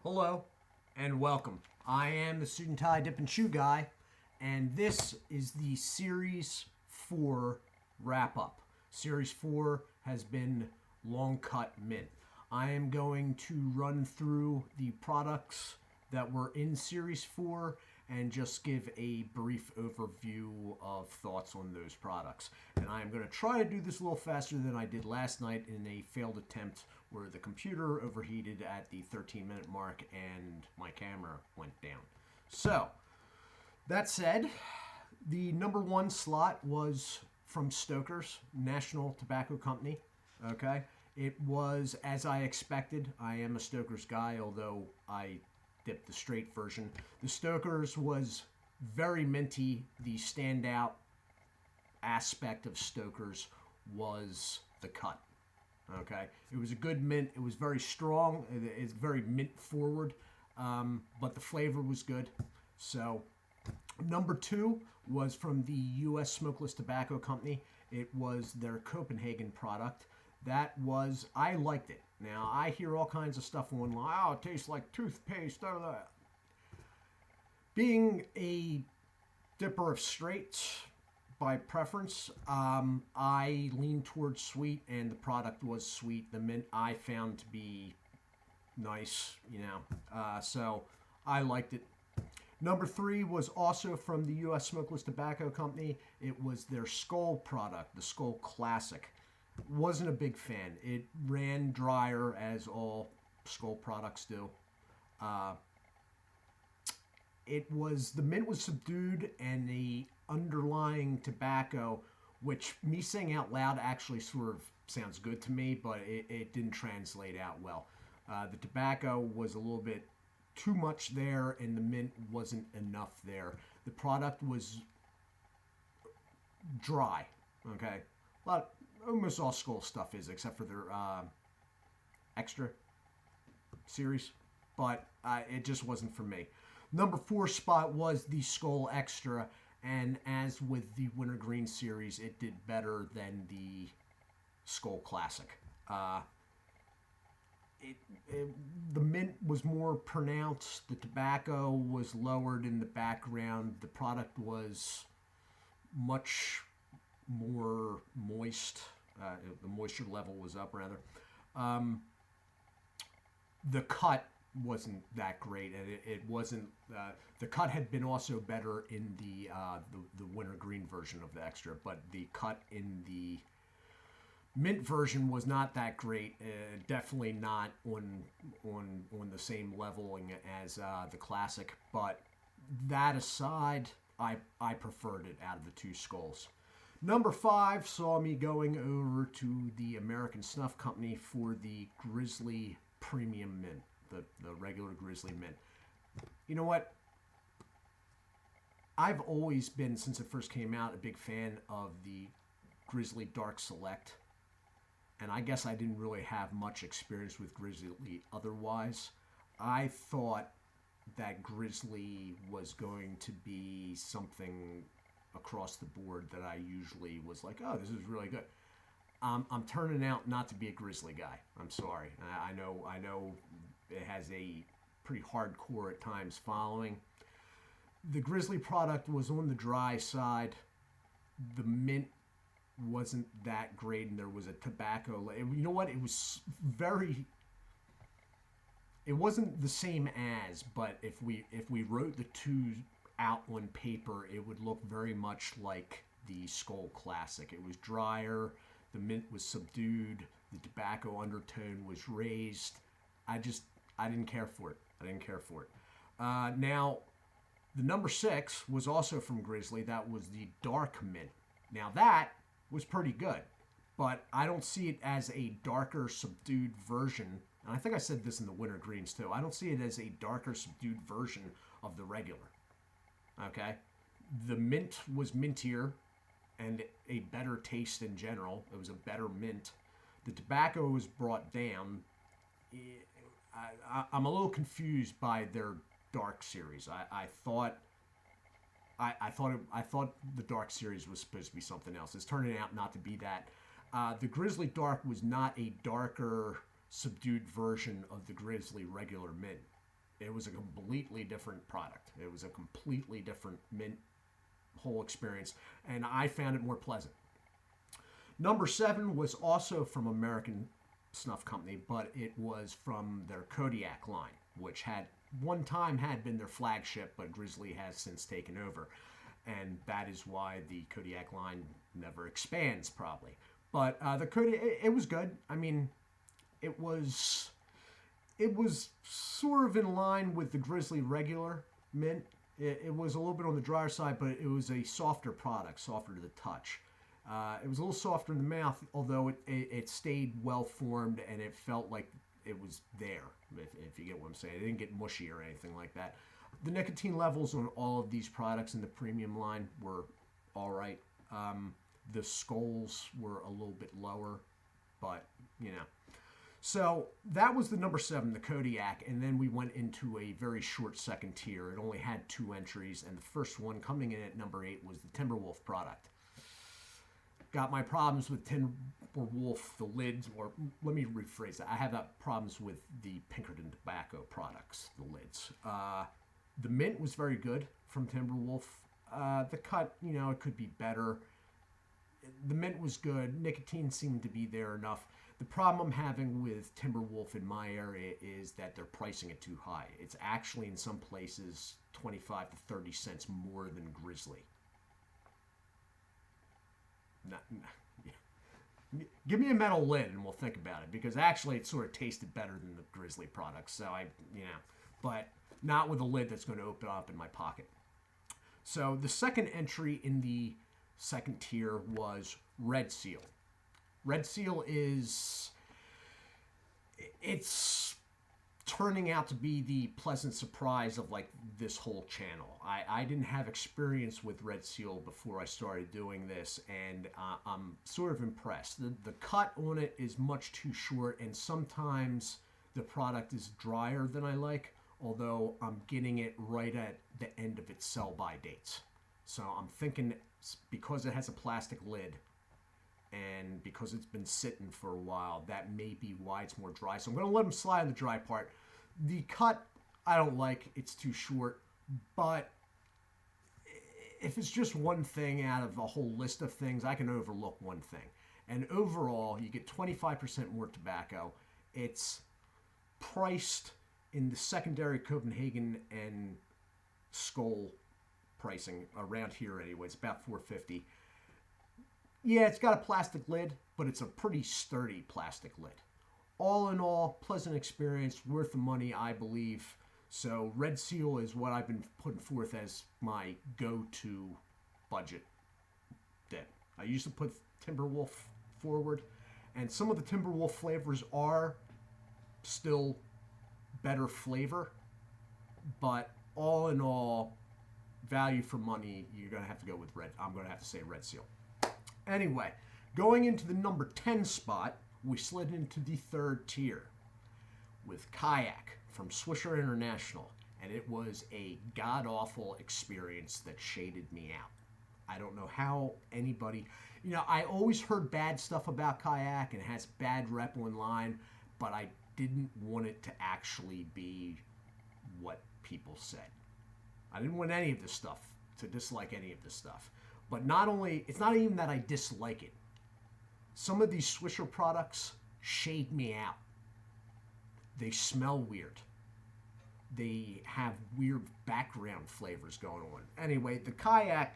Hello and welcome. I am the Suit&Tie Dip&ChewGuy, and this is the Series 4 wrap up. Series 4 has been long cut mint. I am going to run through the products that were in Series 4 and just give a brief overview of thoughts on those products. And I am going to try to do this a little faster than I did last night in a failed attempt where the computer overheated at the 13-minute mark and my camera went down. So, that said, the number one slot was from Stoker's, National Tobacco Company. Okay? It was as I expected. I am a Stoker's guy, although I dipped the straight version. The Stoker's was very minty. The standout aspect of Stoker's was the cut. Okay, it was a good mint. It was very strong. It's very mint forward, but the flavor was good. So, number two was from the U.S. Smokeless Tobacco Company. It was their Copenhagen product. I liked it. Now, I hear all kinds of stuff online. Oh, it tastes like toothpaste. Blah, blah. Being a dipper of straights by preference, I lean towards sweet, and the product was sweet. The mint I found to be nice, so I liked it. Number three was also from the U.S. Smokeless Tobacco Company. It was their Skull product, the Skull Classic. Wasn't a big fan. It ran drier, as all Skull products do. The mint was subdued, and the underlying tobacco, which me saying out loud actually sort of sounds good to me, but it didn't translate out well. The tobacco was a little bit too much there, and the mint wasn't enough there. The product was dry. Okay, almost all Skull stuff is, except for their extra series, but it just wasn't for me. Number four spot was the Skull Extra, and as with the Wintergreen series, it did better than the Skull Classic. The mint was more pronounced. The tobacco was lowered in the background. The product was much more moist. The moisture level was up, rather. The cut wasn't that great, and it wasn't. The cut had been also better in the wintergreen version of the extra, but the cut in the mint version was not that great. Definitely not on the same leveling as the classic. But that aside, I preferred it out of the two Skulls. Number five saw me going over to the American Snuff Company for the Grizzly Premium Mint, the regular Grizzly Mint. You know what? I've always been, since it first came out, a big fan of the Grizzly Dark Select. And I guess I didn't really have much experience with Grizzly otherwise. I thought that Grizzly was going to be something across the board that I usually was like, oh, this is really good. I'm turning out not to be a Grizzly guy. I'm sorry. I know it has a pretty hardcore at times following. The Grizzly product was on the dry side. The mint wasn't that great, and there was a tobacco. You know what? It wasn't the same as, but if we wrote the two out on paper, it would look very much like the Skull Classic. It was drier, the mint was subdued, the tobacco undertone was raised. I didn't care for it. Now, the number six was also from Grizzly. That was the Dark Mint. Now that was pretty good, but I don't see it as a darker, subdued version. And I think I said this in the Wintergreens too. I don't see it as a darker, subdued version of the regular. Okay? The mint was mintier and a better taste in general. It was a better mint. The tobacco was brought down. I'm a little confused by their Dark series. I thought the Dark series was supposed to be something else. It's turning out not to be that. The Grizzly Dark was not a darker, subdued version of the Grizzly regular mint. It was a completely different product. It was a completely different mint whole experience, and I found it more pleasant. Number 7 was also from American Snuff Company, but it was from their Kodiak line, which had one time had been their flagship, but Grizzly has since taken over. And that is why the Kodiak line never expands, probably. But the Kodiak, it was good. I mean, it was sort of in line with the Grizzly regular mint. It was a little bit on the drier side, but it was a softer product, softer to the touch. It was a little softer in the mouth, although it stayed well formed and it felt like it was there, if you get what I'm saying. It didn't get mushy or anything like that. The nicotine levels on all of these products in the premium line were all right. The skulls were a little bit lower, but, you know. So that was the number 7, the Kodiak, and then we went into a very short second tier. It only had 2 entries, and the first one coming in at number 8 was the Timberwolf product. Got my problems with Timberwolf, the lids, or let me rephrase that. I have problems with the Pinkerton tobacco products, the lids. The mint was very good from Timberwolf. The cut, you know, it could be better. The mint was good. Nicotine seemed to be there enough. The problem I'm having with Timberwolf in my area is that they're pricing it too high. It's actually in some places 25 to 30 cents more than Grizzly. Give me a metal lid and we'll think about it, because actually it sort of tasted better than the Grizzly products. So but not with a lid that's going to open up in my pocket. So the second entry in the second tier was Red Seal. Red Seal it's turning out to be the pleasant surprise of like this whole channel. I didn't have experience with Red Seal before I started doing this, and I'm sort of impressed. The cut on it is much too short, and sometimes the product is drier than I like, although I'm getting it right at the end of its sell-by dates. So I'm thinking, because it has a plastic lid, and because it's been sitting for a while, that may be why it's more dry. So I'm going to let them slide on the dry part. The cut, I don't like. It's too short. But if it's just one thing out of a whole list of things, I can overlook one thing. And overall, you get 25% more tobacco. It's priced in the secondary Copenhagen and Skoal pricing around here anyway. It's about $4.50. Yeah, it's got a plastic lid, but it's a pretty sturdy plastic lid. All in all, pleasant experience, worth the money, I believe. So Red Seal is what I've been putting forth as my go-to budget dip. I used to put Timberwolf forward, and some of the Timberwolf flavors are still better flavor, but all in all, value for money, you're going to have to go with I'm going to have to say Red Seal. Anyway, going into the number 10 spot, we slid into the third tier with Kayak from Swisher International, and it was a god-awful experience that shaded me out. I don't know how anybody... I always heard bad stuff about Kayak, and it has bad rep online, but I didn't want it to actually be what people said. I didn't want any of this stuff, to dislike any of this stuff. But it's not even that I dislike it. Some of these Swisher products shade me out. They smell weird. They have weird background flavors going on. Anyway, the Kayak,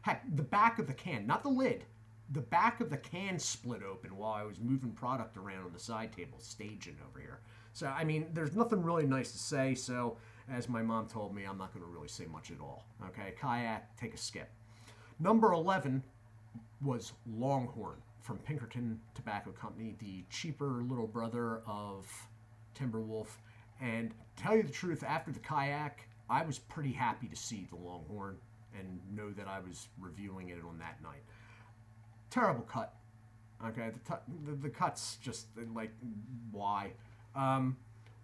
heck, the back of the can, not the lid, the back of the can split open while I was moving product around on the side table, staging over here. So, I mean, there's nothing really nice to say, so as my mom told me, I'm not going to really say much at all. Okay, Kayak, take a skip. Number 11 was Longhorn from Pinkerton Tobacco Company, the cheaper little brother of Timberwolf. And to tell you the truth, after the Kayak, I was pretty happy to see the Longhorn and know that I was reviewing it on that night. Terrible cut. Okay, the cut's just like, why?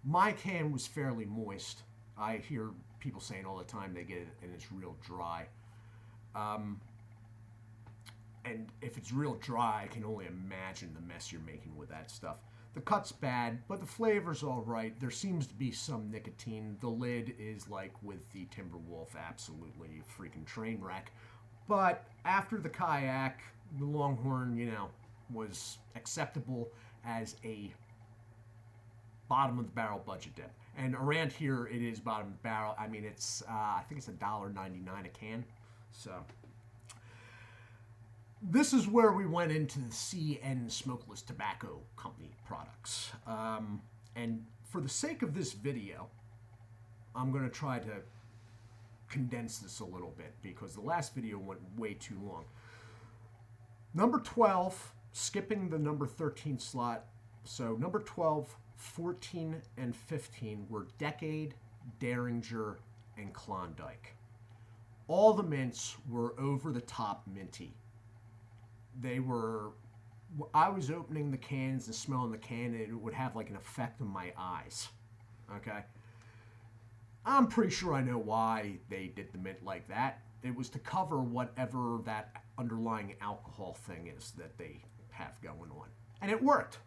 My can was fairly moist. I hear people saying all the time they get it and it's real dry. And if it's real dry, I can only imagine the mess you're making with that stuff. The cut's bad, but the flavor's all right. There seems to be some nicotine. The lid is like with the Timberwolf, absolutely a freaking train wreck. But after the kayak, the Longhorn, was acceptable as a bottom of the barrel budget dip. And around here, it is bottom of the barrel. I mean, it's I think it's $1.99 a can. So this is where we went into the CN Smokeless Tobacco Company products. And for the sake of this video, I'm going to try to condense this a little bit because the last video went way too long. Number 12, skipping the number 13 slot. So number 12, 14, and 15 were Decade, Derringer, and Klondike. All the mints were over the top minty. They were, I was opening the cans and smelling the can, and it would have like an effect on my eyes. Okay? I'm pretty sure I know why they did the mint like that. It was to cover whatever that underlying alcohol thing is that they have going on. And it worked.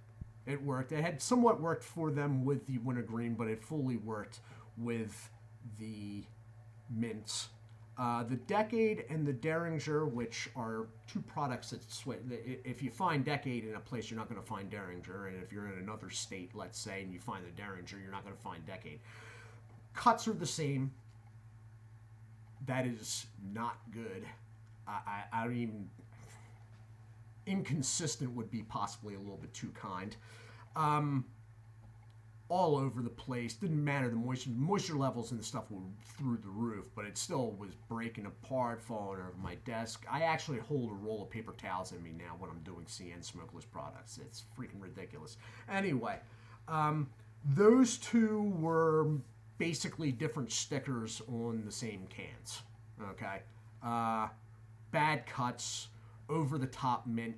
It worked. It had somewhat worked for them with the wintergreen, but it fully worked with the mints. The Decade and the Derringer, which are two products that switch. If you find Decade in a place, you're not going to find Derringer. And if you're in another state, let's say, and you find the Derringer, you're not going to find Decade. Cuts are the same. That is not good. I don't even... Inconsistent would be possibly a little bit too kind. All over the place. Didn't matter the moisture levels and the stuff were through the roof, but it still was breaking apart, falling over my desk. I actually hold a roll of paper towels in me now when I'm doing CN Smokeless products. It's freaking ridiculous. Anyway, those two were basically different stickers on the same cans. Okay? Bad cuts, over the top mint,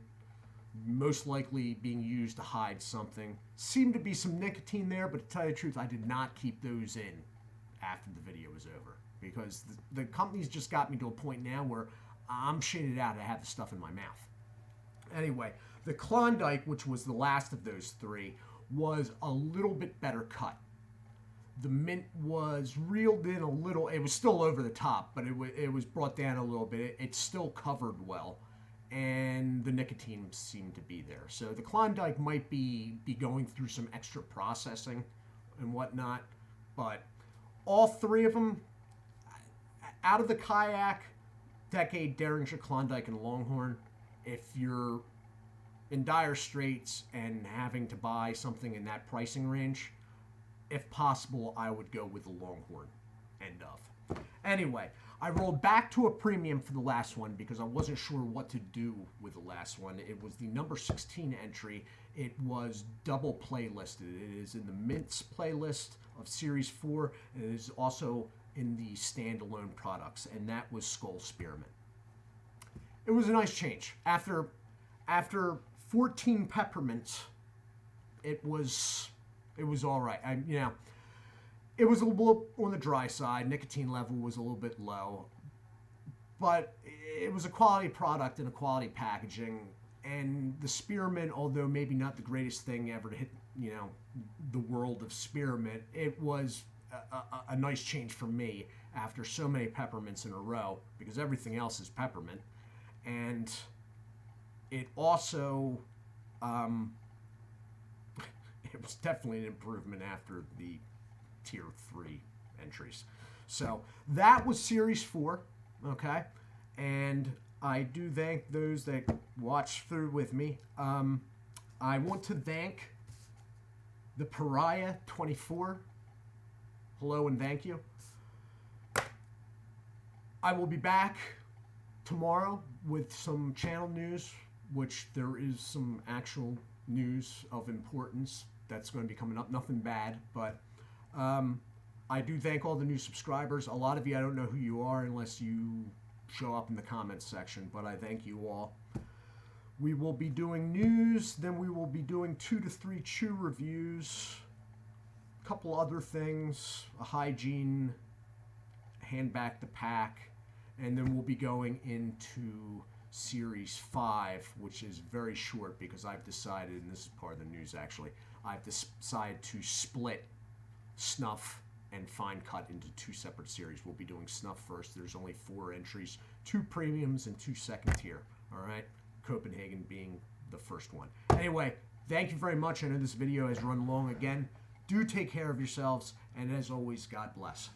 most likely being used to hide something. Seemed to be some nicotine there, but to tell you the truth, I did not keep those in after the video was over because the company's just got me to a point now where I'm shitted out to have the stuff in my mouth. Anyway, the Klondike, which was the last of those three, was a little bit better cut. The mint was reeled in a little. It was still over the top, but it was brought down a little bit. It still covered well. And the nicotine seemed to be there. So the Klondike might be going through some extra processing and whatnot. But all three of them, out of the kayak, Decade, Derringer, Klondike, and Longhorn, if you're in dire straits and having to buy something in that pricing range, if possible, I would go with the Longhorn. End of. Anyway, I rolled back to a premium for the last one because I wasn't sure what to do with the last one. It was the number 16 entry. It was double playlisted. It is in the Mints playlist of Series 4, and it is also in the standalone products, and that was Skull Spearmint. It was a nice change. After 14 peppermints, it was all right. It was a little on the dry side. Nicotine level was a little bit low. But it was a quality product and a quality packaging. And the spearmint, although maybe not the greatest thing ever to hit, the world of spearmint, it was a nice change for me after so many peppermints in a row, because everything else is peppermint. And it also, it was definitely an improvement after the Tier 3 entries. So that was Series 4, okay? And I do thank those that watched through with me. I want to thank the Pariah 24. Hello and thank you. I will be back tomorrow with some channel news, which there is some actual news of importance that's going to be coming up. Nothing bad, but I do thank all the new subscribers. A lot of you, I don't know who you are unless you show up in the comments section, but I thank you all. We will be doing news, then we will be doing 2 to 3 chew reviews, a couple other things, a hygiene, hand back the pack, and then we'll be going into Series 5, which is very short because I've decided, and this is part of the news actually, I've decided to split Snuff and Fine Cut into 2 separate series. We'll be doing Snuff first. There's only 4 entries, 2 premiums and 2 second tier. All right, Copenhagen being the first one. Anyway, thank you very much. I know this video has run long again. Do take care of yourselves, and as always, God bless.